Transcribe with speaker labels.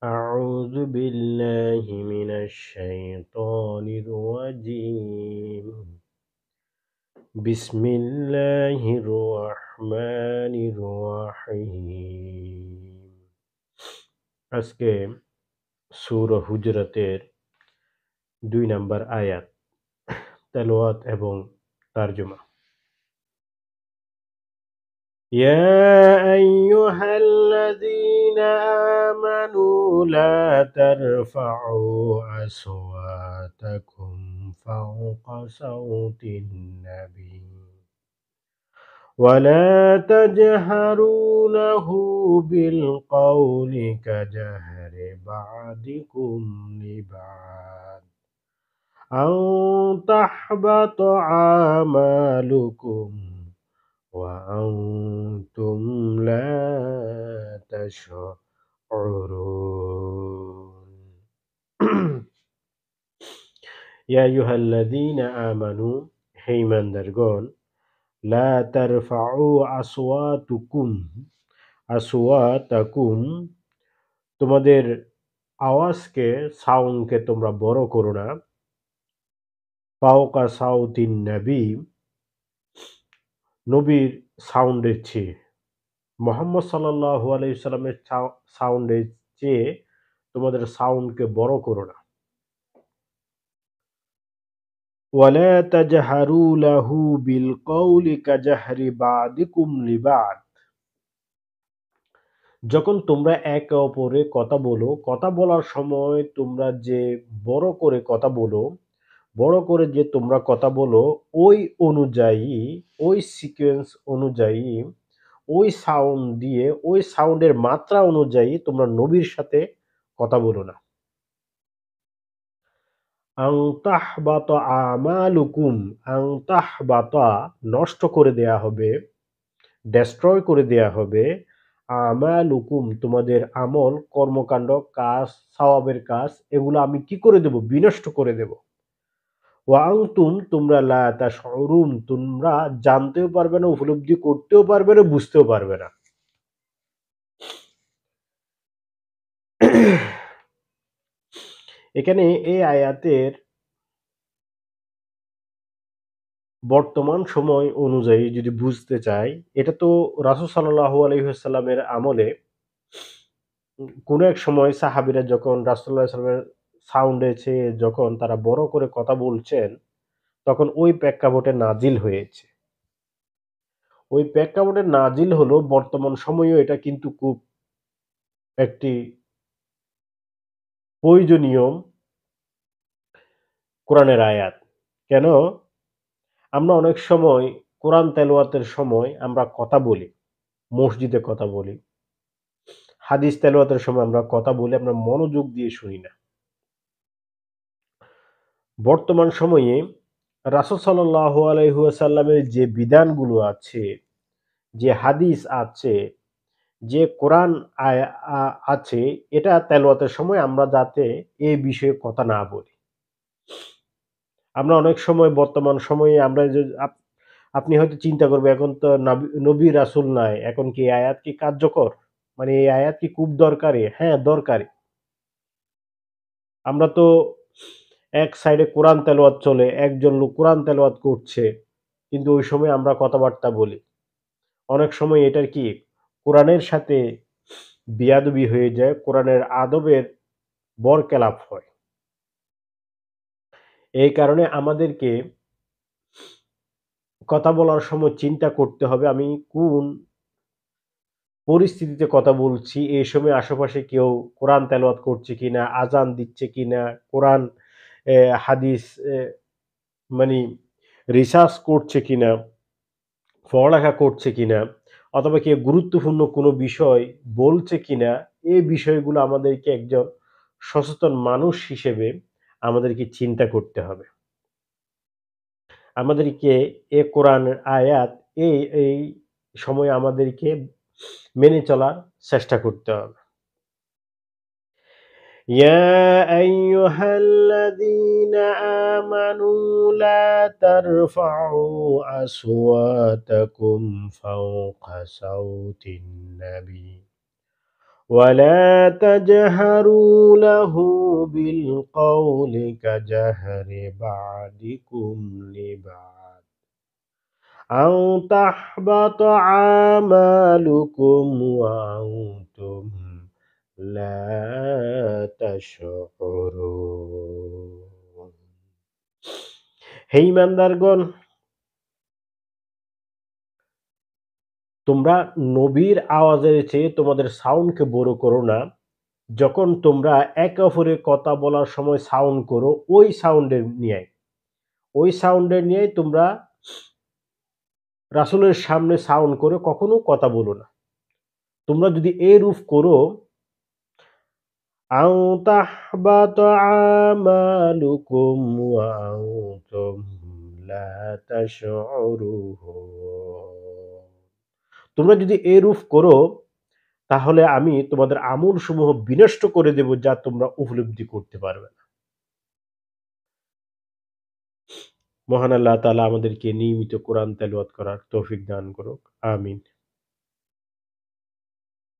Speaker 1: أعوذ بالله من الشيطان الرجيم بسم الله الرحمن الرحيم আজকে সূরা হুজরাতের 2 নম্বর আয়াত তেলাওয়াত এবং তরজমা يا أيها الذين آمنوا لا ترفعوا أصواتكم فوق صوت النبي ولا تجهروا له بالقول كجهر بعضكم لبعض أن تحبط أعمالكم وأنتم لا تشعرون يا أيها الذين آمنوا হে ইমানদারগণ লা তারফাউ আসওয়াতাকুম তোমাদের আওয়াজকে সাউন্ডকে তোমরা বড় করো না ফাওকা সাউতিন নবী নবীর সাউন্ডের চেয়ে মোহাম্মদ সাল্লাল্লাহু আলাইহি সাল্লামের সাউন্ডের চেয়ে তোমাদের সাউন্ডকে বড় করো না ওয়ালা তাজহারু লাহু বিল কওলি কাজহরি বাদিকুম লিবাদ যখন তোমরা একে অপরে কথা বলো কথা বলার সময় তোমরা যে বড় করে কথা বলো বড় করে যে তোমরা কথা বলো ওই অনুযায়ী ওই সিকোয়েন্স অনুযায়ী ওই সাউন্ড দিয়ে ওই সাউন্ডের মাত্রা অনুযায়ী তোমরা নবীর সাথে কথা বলো না আং তাহবাতা আমালুকুম আং তাহবাতা নষ্ট করে দেয়া হবে ডেস্ট্রয় করে দেয়া হবে আমালুকুম তোমাদের আমল কর্মকাণ্ড কাজ সওয়াবের কাজ এগুলো আমি কি করে দেব বিনষ্ট করে দেব ওয়া আনতুম তোমরা লা তাশউরুন তোমরা জানতেও পারবে না উপলব্ধি করতেও পারবে না বুঝতেও পারবে না এখানে এই আয়াতের বর্তমান সময় অনুযায়ী যদি বুঝতে চাই এটা তো রাসূল সাল্লাল্লাহু আলাইহি ওয়াসাল্লামের আমলে কোনো এক সময় সাহাবীরা যখন রাসূলুল্লাহ সাল্লাল্লাহু আলাইহি ওয়াসাল্লামের সাউন্ডে চেয়ে যখন তারা বড় করে কথা বলছেন তখন ওই প্রেক্ষাপটে নাজিল হয়েছে। ওই প্রেক্ষাপটে নাজিল হলো বর্তমান সময়েও এটা কিন্তু খুব একটি প্রয়োজনীয় কোরআনের আয়াত। কেন? আমরা অনেক সময় কোরআন তেলাওয়াতের সময় আমরা কথা বলি, মসজিদে কথা বলি। হাদিস তেলাওয়াতের সময় আমরা কথা বলি, আমরা মনোযোগ দিয়ে শুনি না। বর্তমান সময়ে রাসূল সাল্লাল্লাহু আলাইহি ওয়াসাল্লামের যে বিধানগুলো আছে, যে হাদিস আছে, যে কোরআন আছে এটা তেলাওয়াতের সময় আমরা যাতে এ বিষয়ে কথা না বলি। আমরা অনেক সময় বর্তমান সময়ে আমরা যে আপনি হয়তো চিন্তা করবেন এখন তো নবী রাসূল নাই। এখন কি এই আয়াত কি কার্যকর? মানে এই আয়াত কি খুব দরকারি? হ্যাঁ, দরকারি। আমরা তো এক সাইডে কোরআন তেলাওয়াত চলে, একজন লোক কোরআন তেলাওয়াত করছে। কিন্তু ওই সময় আমরা কথাবার্তা বলি। অনেক সময় এটার কি কোরআনের সাথে বেয়াদবি হয়ে যায়, কোরআনের আদবের বরখেলাপ হয়। এই কারণে আমাদেরকে কথা বলার সময় চিন্তা করতে হবে আমি কোন পরিস্থিতিতে কথা বলছি, এই সময় আশেপাশে কেউ কোরআন তেলাওয়াত করছে কিনা, আযান দিচ্ছে কিনা, কোরআন এ হাদিস মানি রিসার্চ করছে কিনা, পড়ালেখা করছে কিনা অথবা কেউ গুরুত্বপূর্ণ কোনো বিষয় বলছে কিনা, এই বিষয়গুলো আমাদেরকে একজন সচেতন মানুষ হিসেবে আমাদেরকে চিন্তা করতে হবে। আমাদেরকে এ কোরআনের আয়াত এই সময়ে আমাদেরকে মেনে চলার চেষ্টা করতে হবে। يا أيها الذين آمنوا لا ترفعوا أصواتكم فوق صوت النبي ولا تجهروا له بالقول كجهر بعضكم لبعض أن تحبط أعمالكم وأنتم لا تشعرون। হে ঈমানদারগণ, তোমরা নবীর আওয়াজের চেয়ে তোমাদের সাউন্ডকে বড় করো না। যখন তোমরা একে অপরের কথা বলার সময় সাউন্ড করো, ওই সাউন্ডের নিয়ে তোমরা রাসূলের সামনে সাউন্ড করে কখনো কথা বলো না। তোমরা যদি এরূপ করো, আও তাহবাতা আমালুকুম ওয়া আনতুম লা তাশউরুন। তোমরা যদি এরূপ করো, তাহলে আমি তোমাদের আমলসমূহ বিনষ্ট করে দেব, যা তোমরা উপলব্ধি করতে পারবে না। মহান আল্লাহ তাআলা আমাদেরকে নিয়মিত কোরআন তেলাওয়াত করার তৌফিক দান করুক। আমিন।